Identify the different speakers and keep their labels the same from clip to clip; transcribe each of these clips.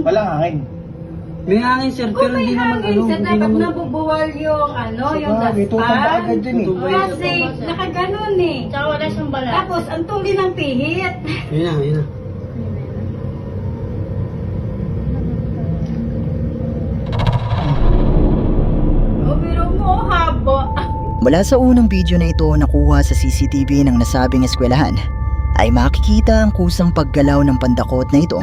Speaker 1: Walang hangin.
Speaker 2: May hangin sir, pero
Speaker 3: Kung may
Speaker 2: hindi naman
Speaker 3: hangin, sa
Speaker 2: hindi
Speaker 3: dapat
Speaker 2: naman.
Speaker 3: nabubuwal yung yung
Speaker 1: May tutumba
Speaker 3: daspan.
Speaker 1: agad dun eh.
Speaker 3: Kasi nakaganon eh.
Speaker 4: Tsaka wala siyang balat.
Speaker 3: Tapos ang tuli ng pihit.
Speaker 2: Yun na, yun na.
Speaker 3: Pero mo, habo.
Speaker 5: Mula sa unang video na ito nakuha sa CCTV ng nasabing eskwelahan, ay makikita ang kusang paggalaw ng pandakot na ito.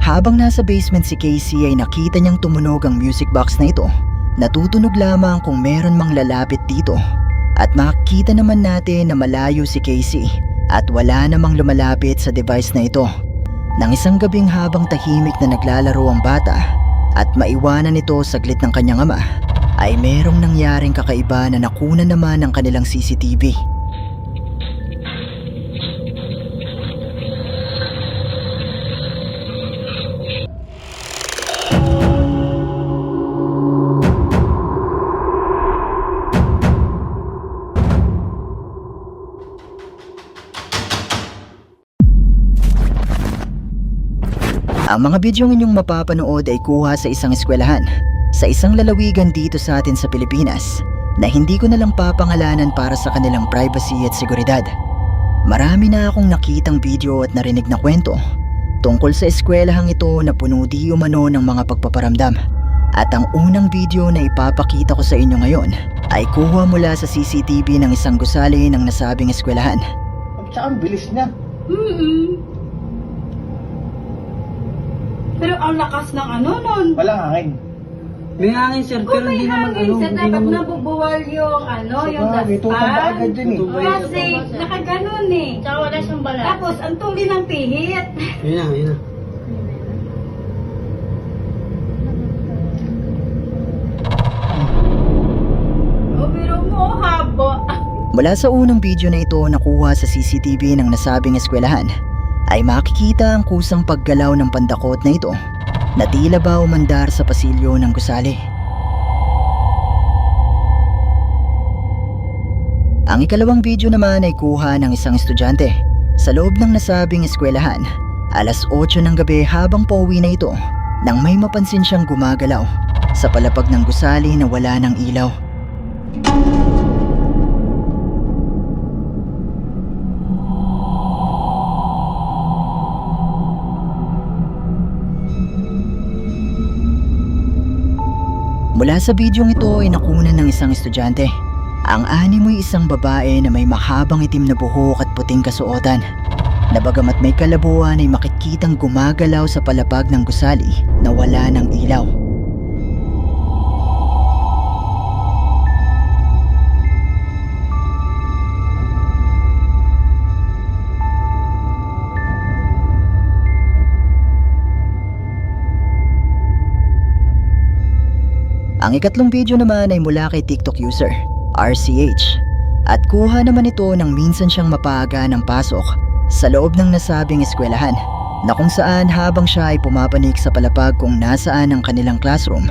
Speaker 5: Habang nasa basement si Casey ay nakita niyang tumunog ang music box na ito. Natutunog lamang kung meron mang lalapit dito. At makikita naman natin na malayo si Casey at wala namang lumalapit sa device na ito. Nang isang gabing habang tahimik na naglalaro ang bata at maiwanan ito saglit ng kanyang ama, ay merong nangyaring kakaiba na nakuna naman ng kanilang CCTV. Ang mga bidyong inyong mapapanood ay kuha sa isang eskwelahan, sa isang lalawigan dito sa atin sa Pilipinas, na hindi ko na lang papangalanan para sa kanilang privacy at seguridad. Marami na akong nakitang video at narinig na kwento tungkol sa eskwelahang ito na puno di umano ng mga pagpaparamdam. At ang unang video na ipapakita ko sa inyo ngayon ay kuha mula sa CCTV ng isang gusali ng nasabing eskwelahan.
Speaker 1: Tsaka ang bilis niya.
Speaker 3: Pero ang lakas ng nun.
Speaker 1: Walang hangin.
Speaker 2: May hangin sir,
Speaker 3: Kung
Speaker 2: pero
Speaker 3: may
Speaker 2: hindi naman
Speaker 3: hangin, sa
Speaker 2: hindi
Speaker 3: dapat
Speaker 2: naman.
Speaker 3: nabubuwal yung
Speaker 1: May tutumba
Speaker 3: daspan.
Speaker 1: agad dun eh.
Speaker 3: Kasi nakaganon eh.
Speaker 4: Tsaka wala siyang balat.
Speaker 3: Tapos ang tuli ng pihit.
Speaker 2: Yun na, yun na.
Speaker 3: Pero mo, habo.
Speaker 5: Mula sa unang video na ito nakuha sa CCTV ng nasabing eskwelahan, ay makikita ang kusang paggalaw ng pandakot na ito na tila ba umandar sa pasilyo ng gusali. Ang ikalawang video naman ay kuha ng isang estudyante sa loob ng nasabing eskwelahan, alas 8 ng gabi habang pauwi na ito nang may mapansin siyang gumagalaw sa palapag ng gusali na wala ng ilaw. Mula sa bidyong ito ay nakunan ng isang estudyante. Ang animoy isang babae na may mahabang itim na buhok at puting kasuotan. Na bagamat may kalabuan ay makikitang gumagalaw sa palapag ng gusali na wala ng ilaw. Ang ikatlong video naman ay mula kay TikTok user, RCH. At kuha naman ito nang minsan siyang mapaaga ng pasok sa loob ng nasabing eskwelahan, na kung saan habang siya ay pumapanik sa palapag kung nasaan ang kanilang classroom,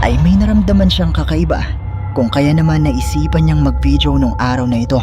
Speaker 5: ay may naramdaman siyang kakaiba, kung kaya naman naisipan niyang mag-video nung araw na ito.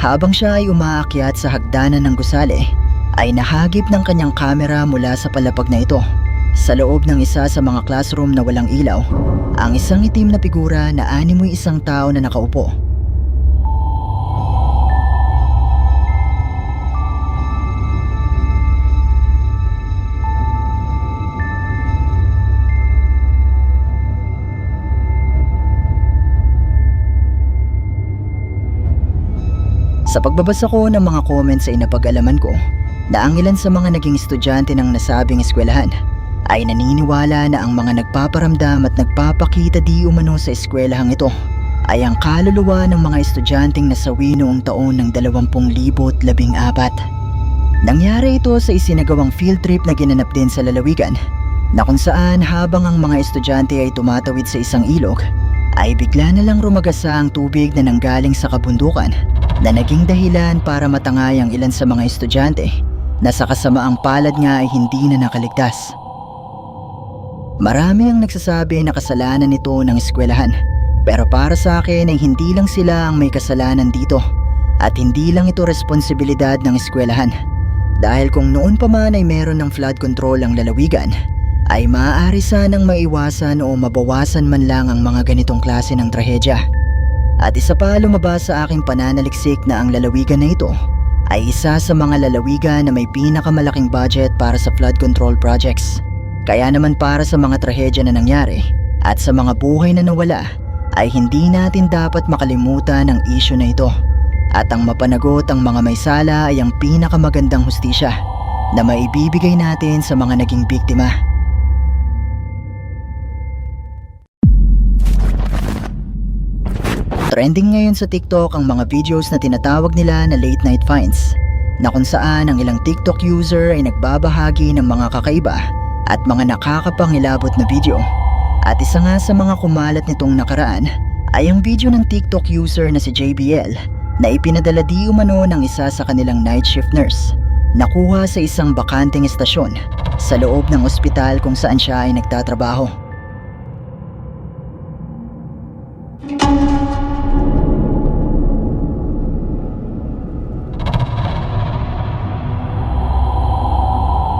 Speaker 5: Habang siya ay umaakyat sa hagdanan ng gusali, ay nahagip ng kanyang kamera mula sa palapag na ito Sa loob ng isa sa mga classroom na walang ilaw, ang isang itim na figura na animoy isang tao na nakaupo. Sa pagbabasa ko ng mga comments ay napag-alaman ko na ang ilan sa mga naging estudyante ng nasabing eskwelahan ay naniniwala na ang mga nagpaparamdam at nagpapakita di umano sa eskwelahang ito ay ang kaluluwa ng mga estudyanteng nasawi noong taon ng 2014. Nangyari ito sa isinagawang field trip na ginanap din sa lalawigan na kung saan habang ang mga estudyante ay tumatawid sa isang ilog ay bigla na lang rumagasa ang tubig na nanggaling sa kabundukan na naging dahilan para matangay ang ilan sa mga estudyante na sa kasamaang palad nga ay hindi na nakaligtas. Marami ang nagsasabi na kasalanan nito ng eskwelahan, pero para sa akin ay hindi lang sila ang may kasalanan dito at hindi lang ito responsibilidad ng eskwelahan. Dahil kung noon pa man ay meron ng flood control ang lalawigan, ay maaari sanang maiwasan o mabawasan man lang ang mga ganitong klase ng trahedya. At isa pa lumabas sa aking pananaliksik na ang lalawigan na ito ay isa sa mga lalawigan na may pinakamalaking budget para sa flood control projects. Kaya naman para sa mga trahedya na nangyari at sa mga buhay na nawala ay hindi natin dapat makalimutan ang isyu na ito. At ang mapanagot ang mga may sala ay ang pinakamagandang hustisya na maibibigay natin sa mga naging biktima. Trending ngayon sa TikTok ang mga videos na tinatawag nila na late night finds, na kung saan ang ilang TikTok user ay nagbabahagi ng mga kakaiba at mga nakakapangilabot na video. At isa nga sa mga kumalat nitong nakaraan ay ang video ng TikTok user na si JBL na ipinadala di umano ng isa sa kanilang night shift nurse, nakuha sa isang bakanteng estasyon sa loob ng ospital kung saan siya ay nagtatrabaho.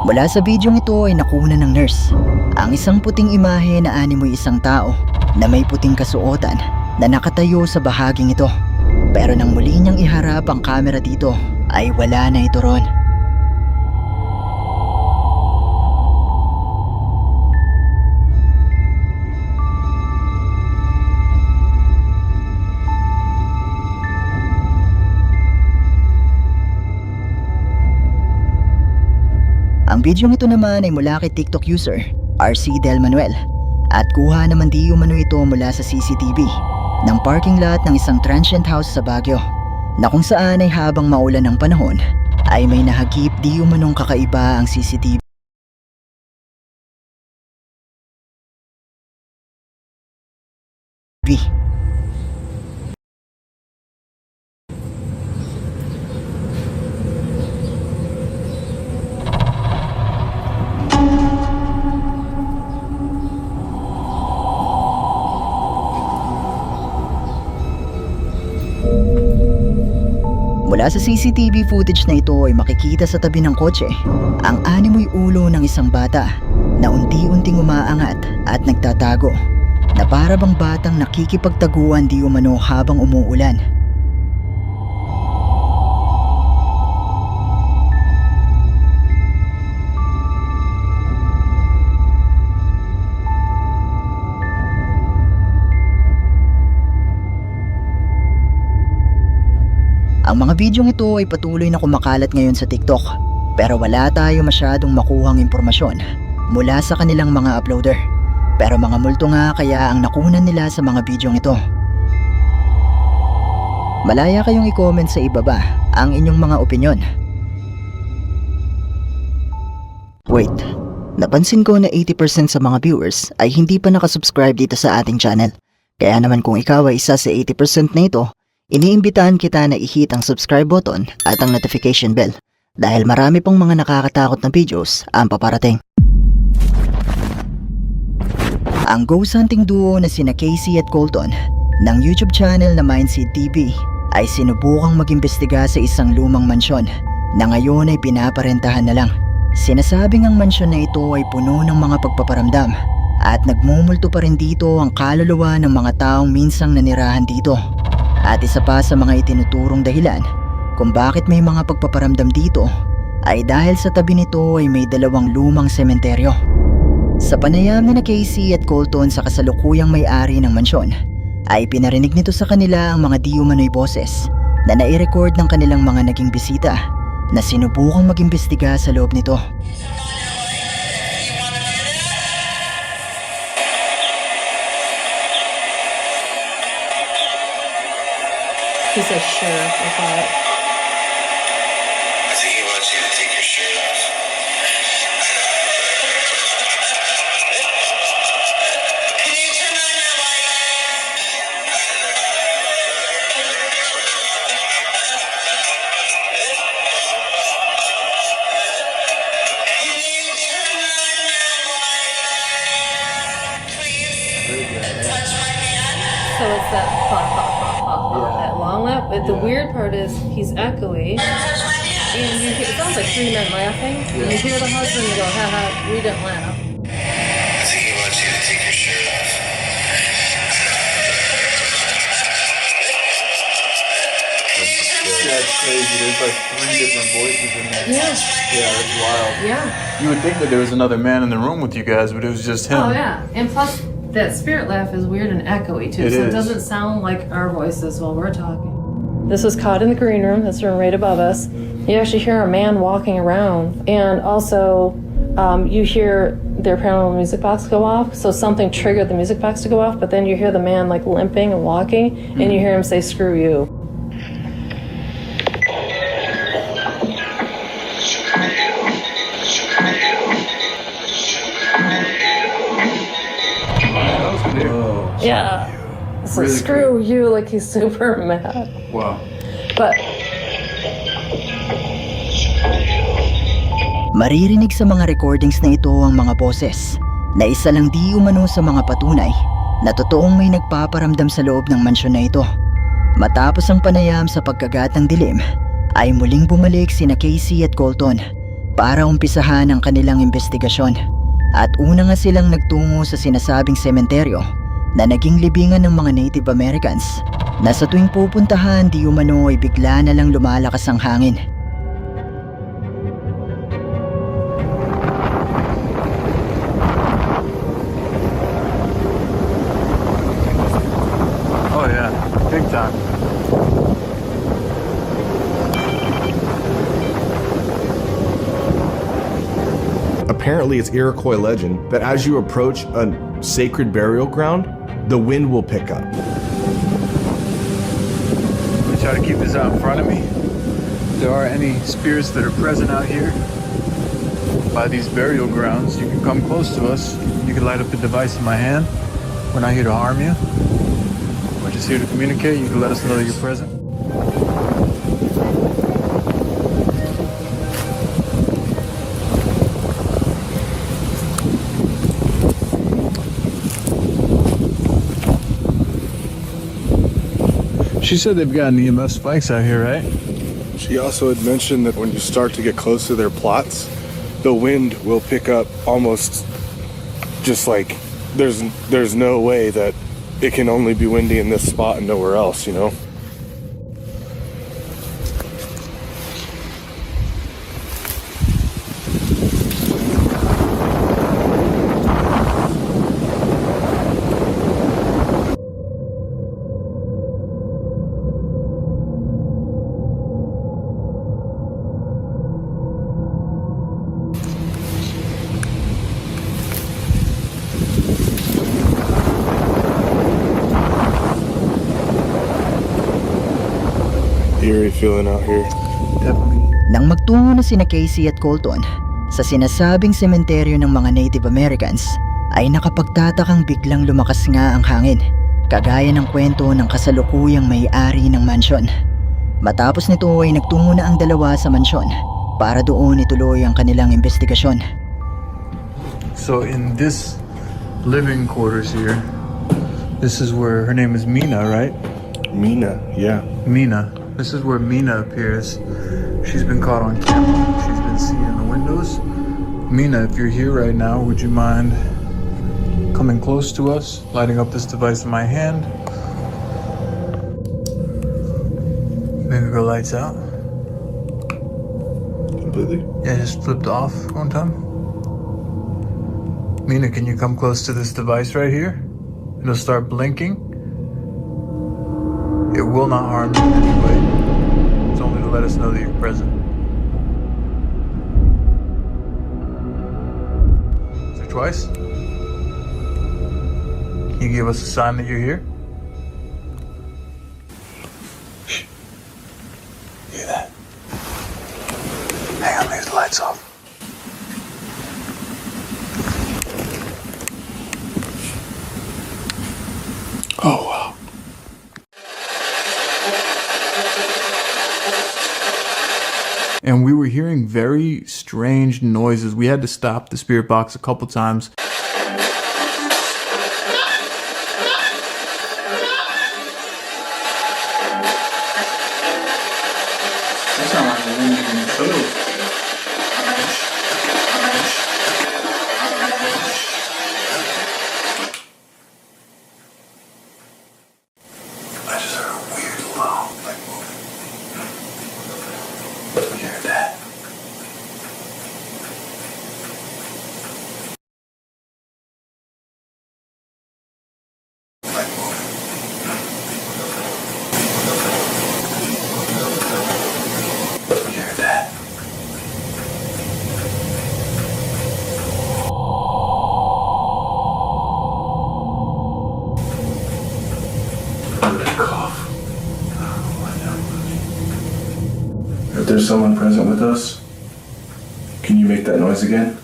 Speaker 5: Mula sa bidyong ito ay nakuna ng nurse ang isang puting imahe na animoy isang tao na may puting kasuotan na nakatayo sa bahaging ito. Pero nang muli niyang iharap ang kamera dito ay wala na ito ron. Ang bidyong ito naman ay mula kay TikTok user RC Del Manuel at kuha naman di umano ito mula sa CCTV ng parking lot ng isang transient house sa Baguio, na kung saan ay habang maulan ng panahon ay may nahagip di umanong kakaiba ang CCTV. Mula sa CCTV footage na ito ay makikita sa tabi ng kotse ang animoy ulo ng isang bata na unti-unting umaangat at nagtatago, na para bang batang nakikipagtaguan di umano habang umuulan. Ang mga bidyong ito ay patuloy na kumakalat ngayon sa TikTok, pero wala tayo masyadong makuhang impormasyon mula sa kanilang mga uploader. Pero mga multo nga kaya ang nakunan nila sa mga bidyong ito. Malaya kayong i-comment sa ibaba ang inyong mga opinyon. Wait, napansin ko na 80% sa mga viewers ay hindi pa nakasubscribe dito sa ating channel. Kaya naman kung ikaw ay isa sa 80% na ito, iniimbitahan kita na i-hit ang subscribe button at ang notification bell dahil marami pong mga nakakatakot na videos ang paparating. Ang ghost hunting duo na sina Casey at Colton ng YouTube channel na Mindseed TV ay sinubukang mag-imbestiga sa isang lumang mansyon na ngayon ay pinaparentahan na lang Sinasabing ang mansyon na ito ay puno ng mga pagpaparamdam at nagmumulto pa rin dito ang kaluluwa ng mga taong minsang nanirahan dito. At isa pa sa mga itinuturong dahilan kung bakit may mga pagpaparamdam dito ay dahil sa tabi nito ay may dalawang lumang sementeryo. Sa panayam ni na Casey at Colton sa kasalukuyang may-ari ng mansyon, ay pinarinig nito sa kanila ang mga di umano'y boses na nai-record ng kanilang mga naging bisita na sinubukang mag-imbestiga sa loob nito.
Speaker 4: He says, sure, I thought.
Speaker 6: I think he wants you to take your shirt off. Can you turn on your light? Can you turn on your light? Please touch my hand.
Speaker 4: So it's that pop, pop, pop, pop, pop, that long laugh. But the weird part is he's echoey. And you hear, it sounds like three men laughing. And you hear the husband go, haha, we didn't laugh.
Speaker 6: I think he wants you to take your shirt off.
Speaker 7: That's crazy. There's like 3 different voices in there.
Speaker 4: Yeah.
Speaker 7: Yeah, that's wild.
Speaker 4: Yeah.
Speaker 7: You would think that there was another man in the room with you guys, but it was just him.
Speaker 4: Oh, yeah. And plus, that spirit laugh is weird and echoey, too.
Speaker 7: It
Speaker 4: so
Speaker 7: is.
Speaker 4: it doesn't sound like our voices while we're talking. This was caught in the green room. That's the room right above us. You actually hear a man walking around. And also, you hear their paranormal music box go off. So something triggered the music box to go off, but then you hear the man like limping and walking, and you hear him say, screw you.
Speaker 7: Whoa.
Speaker 4: Yeah. So
Speaker 7: Really
Speaker 4: screw you, like he's super mad.
Speaker 7: Wow.
Speaker 4: But
Speaker 5: Maririnig sa mga recordings na ito ang mga boses na isa lang di umano sa mga patunay na totoong may nagpaparamdam sa loob ng mansyon na ito. Matapos ang panayam sa pagkagat ng dilim, ay muling bumalik sina Casey at Colton para umpisahan ang kanilang investigasyon. At una nga silang nagtungo sa sinasabing sementeryo na naging libingan ng mga Native Americans na sa tuwing pupuntahan di umano ay bigla na lang lumalakas ang hangin.
Speaker 7: Oh yeah, big time.
Speaker 8: Apparently, it's Iroquois legend that as you approach a sacred burial ground, the wind will pick up.
Speaker 7: We try to keep this out in front of me. If there are any spirits that are present out here by these burial grounds, you can come close to us. You can light up the device in my hand. We're not here to harm you. We're just here to communicate. You can let us know that you're present. She said they've got EMF spikes out here, right?
Speaker 8: She also had mentioned that when you start to get close to their plots, the wind will pick up almost just like there's no way that it can only be windy in this spot and nowhere else, you know? Eerie feeling out here.
Speaker 7: Definitely.
Speaker 5: Nang magtungo na sina Casey at Colton sa sinasabing sementeryo ng mga Native Americans, ay nakapagtatakang biglang lumakas nga ang hangin, kagaya ng kwento ng kasalukuyang may-ari ng mansyon. Matapos nito ay nagtungo na ang dalawa sa mansyon para doon ituloy ang kanilang investigasyon.
Speaker 7: So in this living quarters here, this is where her name is Mina, right?
Speaker 8: Mina, yeah.
Speaker 7: Mina. This is where Mina appears. She's been caught on camera. She's been seen in the windows. Mina, if you're here right now, would you mind coming close to us, lighting up this device in my hand? Maybe go lights out.
Speaker 8: Completely?
Speaker 7: Yeah, just flipped off one time. Mina, can you come close to this device right here? It'll start blinking. It will not harm you in any way. It's only to let us know that you're present. Say twice. Can you give us a sign that you're here? Hear that? Hang on, leave the lights off.
Speaker 8: Oh, wow.
Speaker 7: And we were hearing very strange noises. We had to stop the spirit box a couple times.
Speaker 2: That sounds like a wind in the field.
Speaker 7: I just heard a weird low, like moving. You hear that? Like moving. You hear that? Cough.
Speaker 8: If there's someone present with us, can you make that noise again?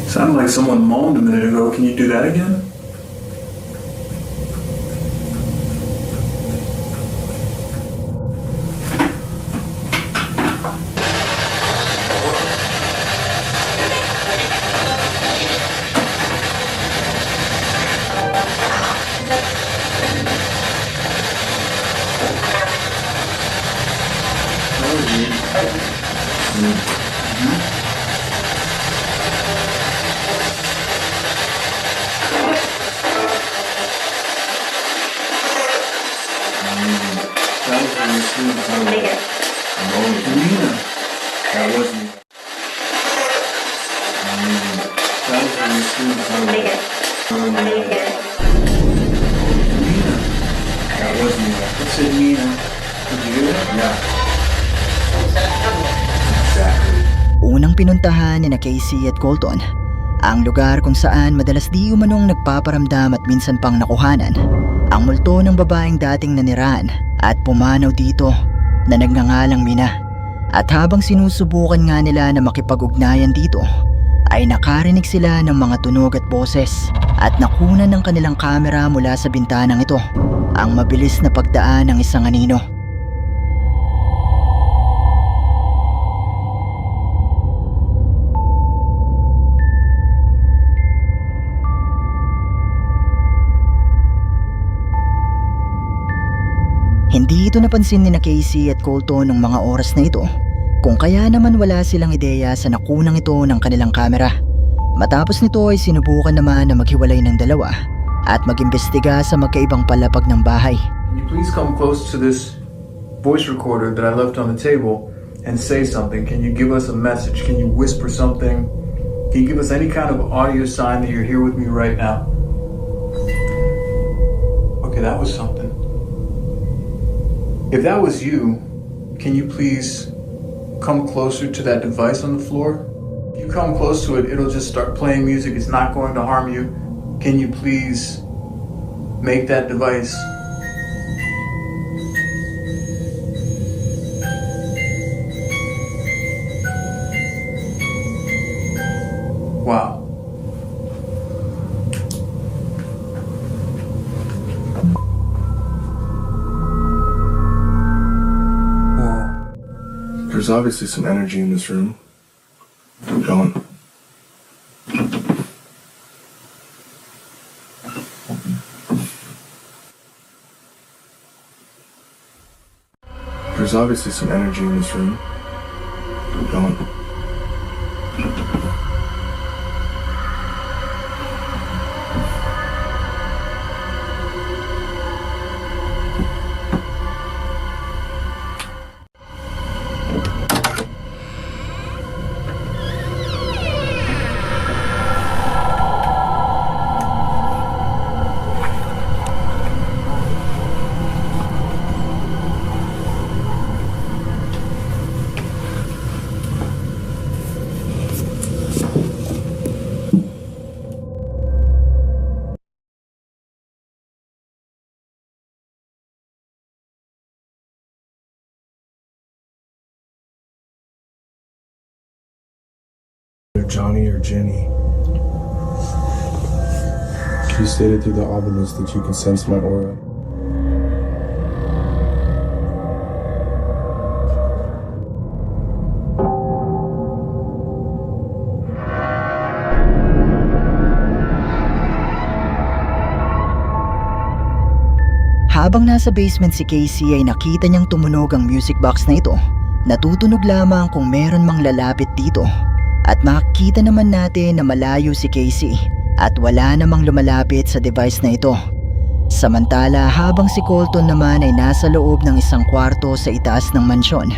Speaker 7: Sounded like someone moaned a minute ago. Can you do that again?
Speaker 5: Unang pinuntahan ni na Casey at Colton, ang lugar kung saan madalas di umanong nagpaparamdam at minsan pang nakuhanan ang multo ng babaeng dating nanirahan at pumanaw dito na nagngangalang Mina. At habang sinusubukan nga nila na makipag-ugnayan dito, ay nakarinig sila ng mga tunog at boses at nakunan ng kanilang kamera mula sa bintanang ito ang mabilis na pagdaan ng isang anino. Hindi ito napansin ni na Casey at Colton ng mga oras na ito, kung kaya naman wala silang ideya sa nakunang ito ng kanilang kamera. Matapos nito ay sinubukan naman na maghiwalay ng dalawa at mag-imbestiga sa magkaibang palapag ng bahay.
Speaker 7: Can you please come close to this voice recorder that I left on the table and say something? Can you give us a message? Can you whisper something? Can you give us any kind of audio sign that you're here with me right now? Okay, that was something. If that was you, can you please come closer to that device on the floor? If you come close to it, it'll just start playing music. It's not going to harm you. Can you please make that device? Wow.
Speaker 8: There's obviously some energy in this room. Keep going. There's obviously some energy in this room. Don't. Johnny or Jenny. You stated through the obelisk that you can sense my aura.
Speaker 5: Habang nasa basement si Casey ay nakita niyang tumunog ang music box na ito. Natutunog lamang kung meron mang lalapit dito. At makikita naman natin na malayo si Casey at wala namang lumalapit sa device na ito. Samantala habang si Colton naman ay nasa loob ng isang kwarto sa itaas ng mansyon,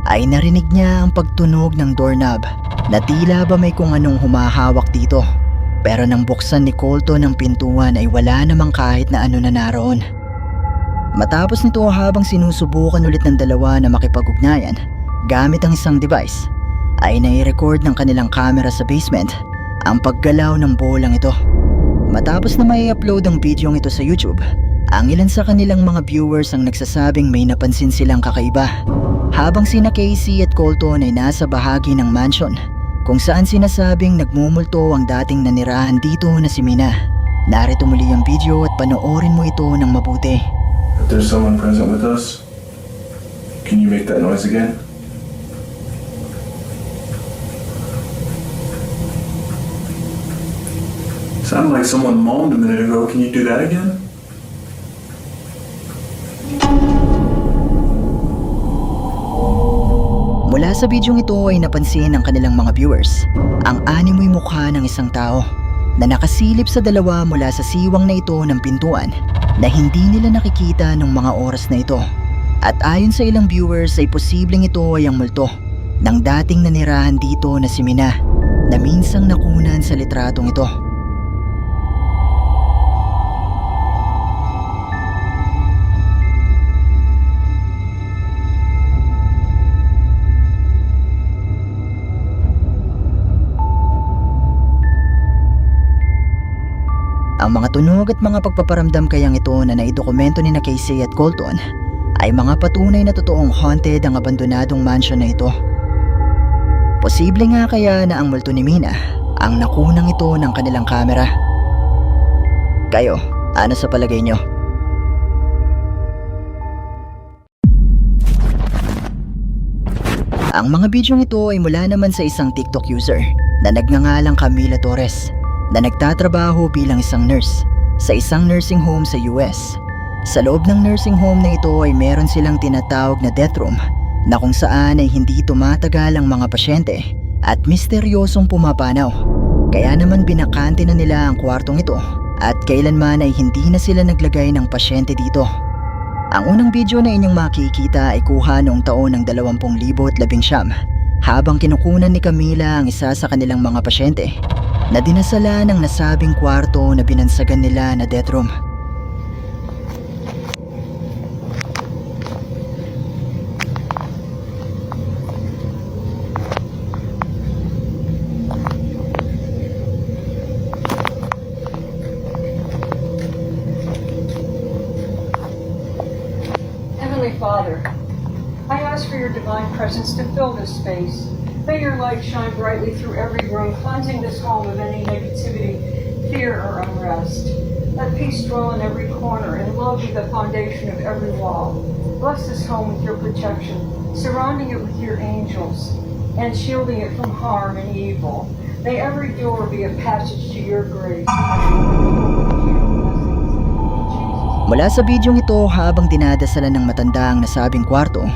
Speaker 5: ay narinig niya ang pagtunog ng doorknob na tila ba may kung anong humahawak dito. Pero nang buksan ni Colton ang pintuan ay wala namang kahit na ano na naroon. Matapos nito habang sinusubukan ulit ng dalawa na makipag-ugnayan gamit ang isang device, ay nai-record ng kanilang camera sa basement ang paggalaw ng bolang ito. Matapos na may upload ang video ito sa YouTube, ang ilan sa kanilang mga viewers ang nagsasabing may napansin silang kakaiba habang sina Casey at Colton ay nasa bahagi ng mansion kung saan sinasabing nagmumulto ang dating nanirahan dito na si Mina. Narito muli ang video at panoorin mo ito ng mabuti.
Speaker 8: If there's someone present with us, can you make that noise again?
Speaker 7: Sounded like someone moaned a minute ago. Can you do that again?
Speaker 5: Mula sa bidyong ito ay napansin ng kanilang mga viewers ang animoy mukha ng isang tao na nakasilip sa dalawa mula sa siwang na ito ng pintuan na hindi nila nakikita ng mga oras na ito. At ayon sa ilang viewers ay posibleng ito ay ang multo ng dating nanirahan dito na si Mina na minsang nakunan sa litratong ito. Ang mga tunog at mga pagpaparamdam kayang ito na naidokumento ni na Casey at Colton ay mga patunay na totoong haunted ang abandonadong mansion na ito. Posible nga kaya na ang multo ni Mina ang nakunang ito ng kanilang kamera. Kayo, ano sa palagay nyo? Ang mga bidyong ito ay mula naman sa isang TikTok user na nagngangalang Camila Torres na nagtatrabaho bilang isang nurse sa isang nursing home sa US. Sa loob ng nursing home na ito ay meron silang tinatawag na death room na kung saan ay hindi tumatagal ang mga pasyente at misteryosong pumapanaw. Kaya naman binakante na nila ang kwartong ito at kailanman ay hindi na sila naglagay ng pasyente dito. Ang unang video na inyong makikita ay kuha noong taon ng 2019 habang kinukunan ni Camila ang isa sa kanilang mga pasyente na dinasala ng nasabing kwarto na binansagan nila na death room.
Speaker 9: Heavenly Father, I ask for your divine presence to fill this space. May your light shine brightly through every room, cleansing this home of any negativity, fear, or unrest. Let peace dwell in every corner and love be the foundation of every wall. Bless this home with your protection, surrounding it with your angels, and shielding it from harm and evil. May every door be a passage to your grace.
Speaker 5: Mula sa bidyong ito habang dinadasalan ng matanda ang nasabing kwarto,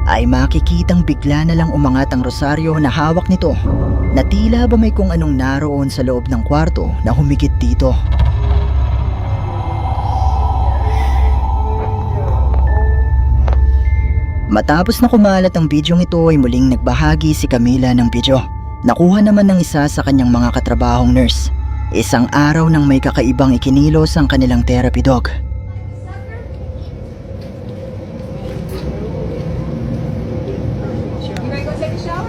Speaker 5: ay makikitang bigla na lang umangat ang rosaryo na hawak nito na tila ba may kung anong naroon sa loob ng kwarto na humigit dito. Matapos na kumalat ang bidyong ito ay muling nagbahagi si Camila ng video. Nakuha naman ng isa sa kanyang mga katrabahong nurse. Isang araw nang may kakaibang ikinilos ang kanilang therapy dog.
Speaker 9: You ready to go take a shower?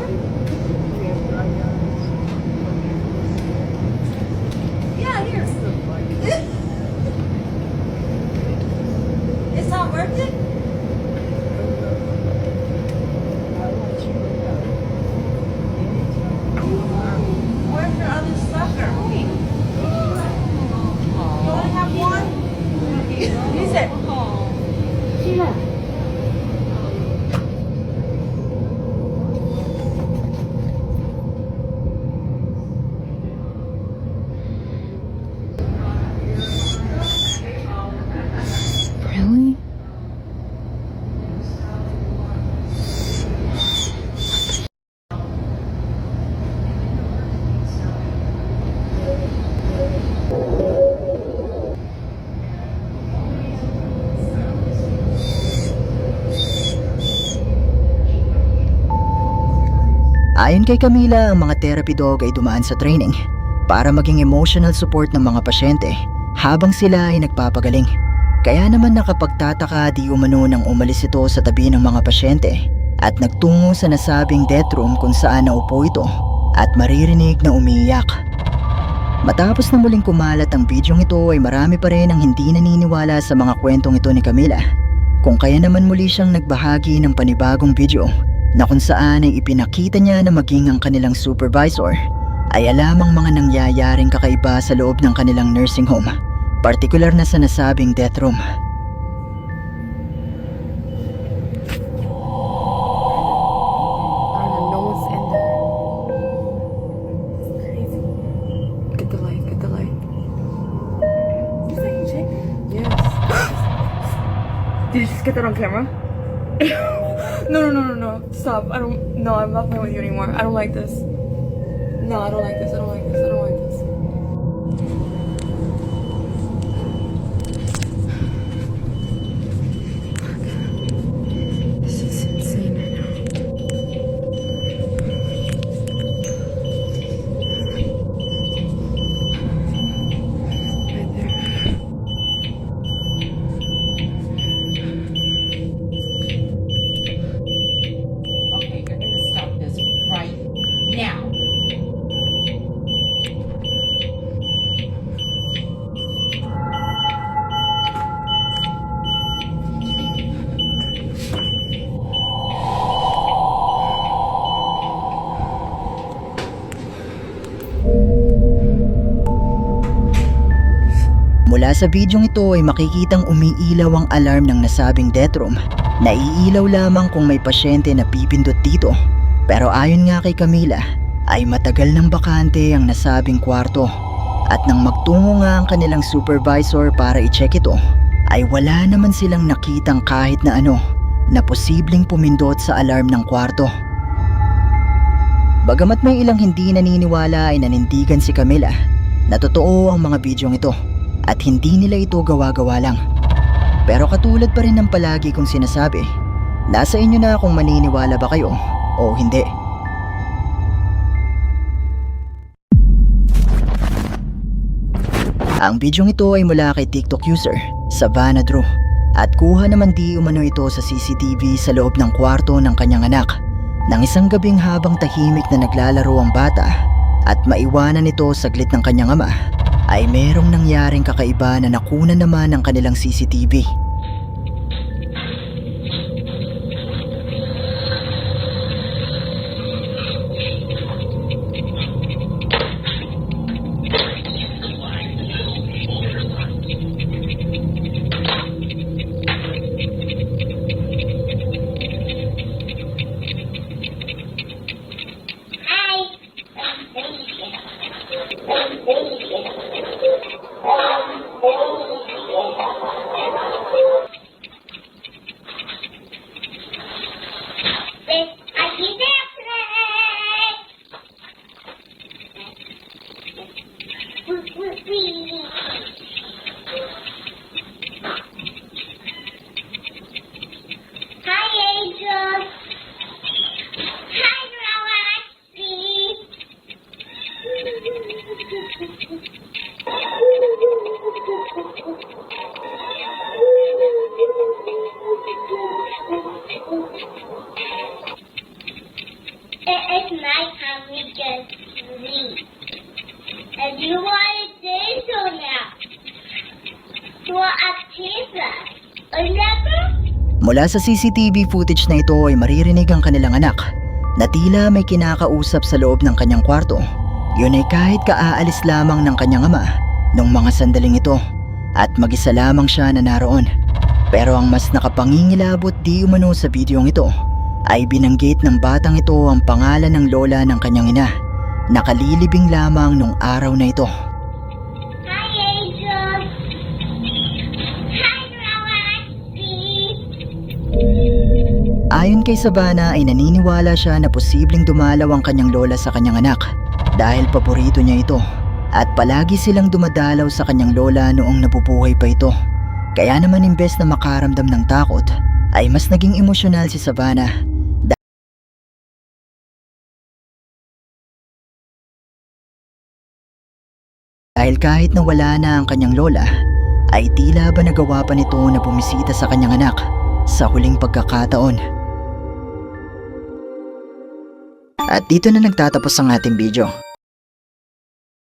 Speaker 9: Yeah, here. It's not worth it? Where's your other sucker? You only have one? He said,
Speaker 4: Really?
Speaker 5: Ayon kay Camila, ang mga therapy dog ay dumaan sa training para maging emotional support ng mga pasyente habang sila ay nagpapagaling. Kaya naman nakapagtataka di umano nang umalis ito sa tabi ng mga pasyente at nagtungo sa nasabing death room kung saan naupo ito at maririnig na umiiyak. Matapos na muling kumalat ang bidyong ito ay marami pa rin ang hindi naniniwala sa mga kwentong ito ni Camila. Kung kaya naman muli siyang nagbahagi ng panibagong video na kung saan ay ipinakita niya na maging ang kanilang supervisor ay alamang mga nangyayaring kakaiba sa loob ng kanilang nursing home, partikular na sa nasabing death room.
Speaker 4: No one's in there. It's crazy. Get the light, get the light.
Speaker 9: is that you, Jake?
Speaker 4: Yes.
Speaker 9: Did you just get that on camera? No. Stop. No, I'm not playing with you anymore. I don't like this. No, I don't like this. I don't like this. I don't like this.
Speaker 4: This is insane right now. Right there.
Speaker 10: Okay, you're gonna stop this right now.
Speaker 5: Mula sa bidyong ito ay makikitang umiilaw ang alarm ng nasabing death room. Naiilaw lamang kung may pasyente na pipindot dito. Pero ayon nga kay Camila, ay matagal ng bakante ang nasabing kwarto. At nang magtungo nga ang kanilang supervisor para i-check ito, ay wala naman silang nakitang kahit na ano na posibleng pumindot sa alarm ng kwarto. Bagamat may ilang hindi naniniwala ay nanindigan si Camila na totoo ang mga bidyong ito at hindi nila ito gawa-gawa lang. Pero katulad pa rin ng palagi kong sinasabi, nasa inyo na kung maniniwala ba kayo o hindi. Ang bidyong ito ay mula kay TikTok user Savannah Drew at kuha naman di umano ito sa CCTV sa loob ng kwarto ng kanyang anak nang isang gabing habang tahimik na naglalaro ang bata at maiwanan ito saglit ng kanyang ama ay merong nangyaring kakaiba na nakuna naman ng kanilang CCTV.
Speaker 6: Hi, Angel. Hi, Roxy. It is night time we can sleep. And you want to do so now. You want a pizza. Remember?
Speaker 5: Mula sa CCTV footage na ito ay maririnig ang kanilang anak na tila may kinakausap sa loob ng kanyang kwarto. Yun ay kahit kaaalis lamang ng kanyang ama nung mga sandaling ito at mag-isa lamang siya na naroon. Pero ang mas nakapangingilabot di umano sa bidyong ito ay binanggit ng batang ito ang pangalan ng lola ng kanyang ina. Nakalilibing lamang nung araw na ito.
Speaker 6: Hi, Angel. Hi, Roxy.
Speaker 5: Ayon kay Savannah ay naniniwala siya na posibleng dumalaw ang kanyang lola sa kanyang anak dahil paborito niya ito at palagi silang dumadalaw sa kanyang lola noong nabubuhay pa ito. Kaya naman imbes na makaramdam ng takot ay mas naging emosyonal si Savannah dahil kahit na wala na ang kanyang lola ay tila ba nagawa pa nito na bumisita sa kanyang anak sa huling pagkakataon. At dito na nagtatapos ang ating video.